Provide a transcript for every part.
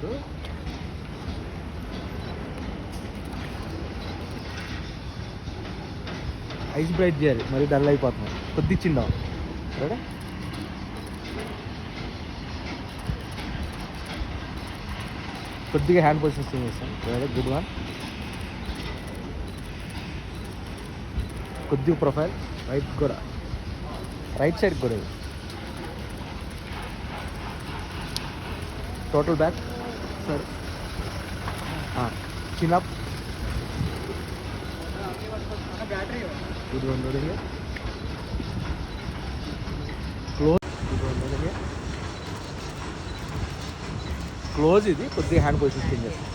నీకు. Ice bright చేయాలి, మరి డల్ అయిపోతున్నాం. కొద్ది చిన్న రెడీ. కొద్దిగా హ్యాండ్ పొజిషన్ చేస్తాం. Ready, good one. కొద్దిగా ప్రొఫైల్ రైట్ కూడా, రైట్ సైడ్ కూడా. టోటల్ బ్యాక్ సరే. చిన్ up, good one. Close, close. ఇది కొద్దిగా హ్యాండ్ పొజిషన్ చేస్తాం.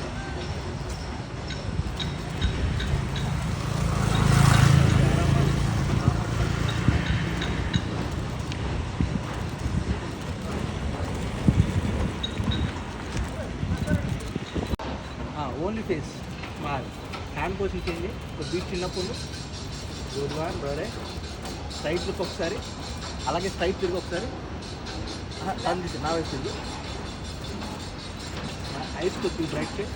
Only face small. Hand position చేయండి కొద్దిగా చిన్నప్పుడు. Good one brother. Straight look ఒకసారి, అలాగే స్ట్రైట్ తిరిగి ఒకసారి. టర్న్ తీసి నా వైపు తిరిగి. ఐస్ కొద్దిగా బ్రైట్ చేయి.